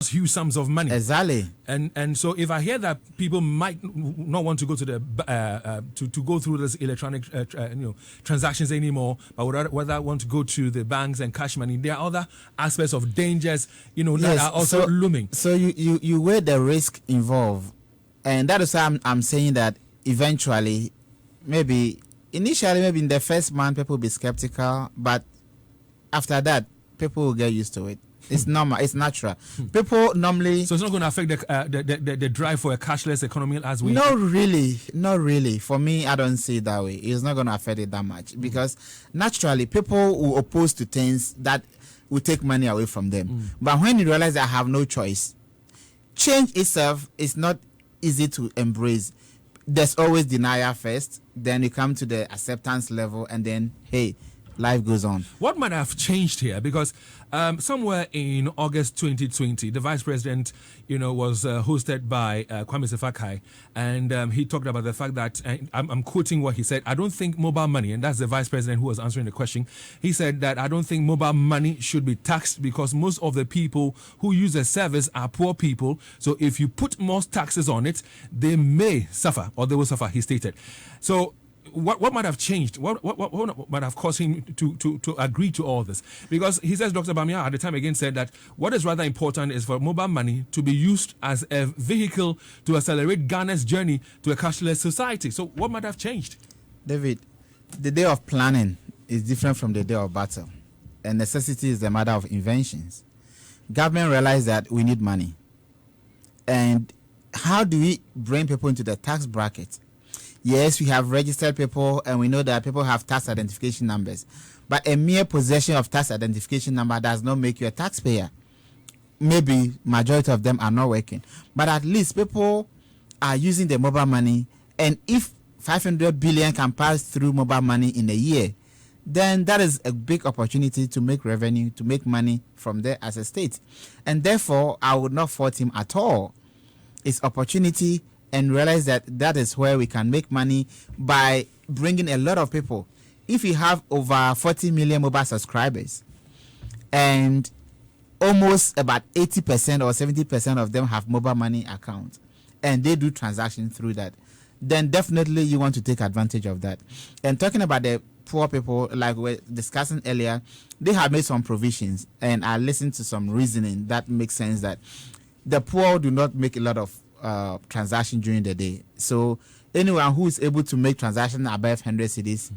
huge sums of money. Exactly. And so if I hear that people might not want to go to the to go through this electronic transactions anymore, but whether want to go to the banks and cash money, there are other aspects of dangers that are also looming. So you weigh the risk involved, and that is why I'm saying that eventually, initially maybe in the first month people will be skeptical, but after that people will get used to it. It's normal. It's natural. People normally. So it's not going to affect the drive for a cashless economy as we. Not really. For me, I don't see it that way. It's not going to affect it that much because naturally people will oppose to things that will take money away from them. But when you realize I have no choice, change itself is not easy to embrace. There's always denial first. Then you come to the acceptance level, and then hey, life goes on. What might have changed here? Because somewhere in August 2020, the vice president, was hosted by Kwame Sefakai, and he talked about the fact that, I'm quoting what he said, I don't think mobile money, and that's the vice president who was answering the question, he said that I don't think mobile money should be taxed because most of the people who use the service are poor people. So if you put more taxes on it, they may suffer, or they will suffer, he stated. So what might have changed? What might have caused him to agree to all this? Because he says, Dr. Bamia at the time again said that what is rather important is for mobile money to be used as a vehicle to accelerate Ghana's journey to a cashless society. So what might have changed? David, the day of planning is different from the day of battle. And necessity is the mother of inventions. Government realized that we need money. And how do we bring people into the tax bracket? Yes, we have registered people, and we know that people have tax identification numbers. But a mere possession of tax identification number does not make you a taxpayer. Maybe majority of them are not working. But at least people are using the mobile money. And if 500 billion can pass through mobile money in a year, then that is a big opportunity to make revenue, to make money from there as a state. And therefore, I would not fault him at all. It's opportunity, and realize that is where we can make money by bringing a lot of people. If we have over 40 million mobile subscribers and almost about 80% or 70% of them have mobile money accounts and they do transactions through that, then definitely you want to take advantage of that. And talking about the poor people, like we were discussing earlier, they have made some provisions, and I listened to some reasoning that makes sense that the poor do not make a lot of transaction during the day. So anyone who is able to make transactions above 100 cedis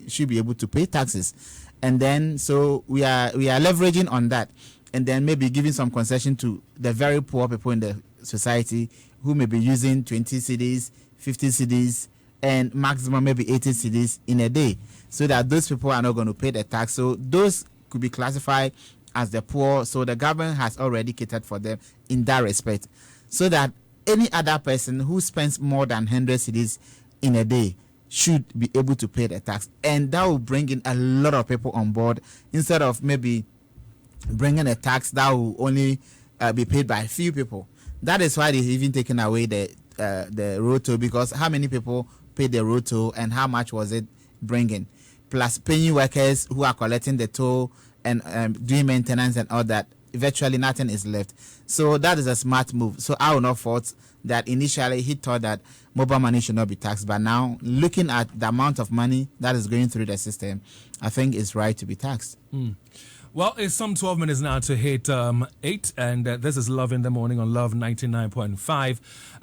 should be able to pay taxes. And then so we are leveraging on that, and then maybe giving some concession to the very poor people in the society who may be using 20 cedis, 50 cedis, and maximum maybe 80 cedis in a day, so that those people are not going to pay the tax. So those could be classified as the poor. So the government has already catered for them in that respect, so that any other person who spends more than 100 cedis in a day should be able to pay the tax. And that will bring in a lot of people on board, instead of maybe bringing a tax that will only be paid by a few people. That is why they've even taken away the road toll, because how many people paid the road toll and how much was it bringing? Plus paying workers who are collecting the toll and doing maintenance and all that. Virtually nothing is left. So that is a smart move. So I will not fault that initially he thought that mobile money should not be taxed. But now, looking at the amount of money that is going through the system, I think it's right to be taxed. Well, it's some 12 minutes now to hit 8. And this is Love in the Morning on Love 99.5.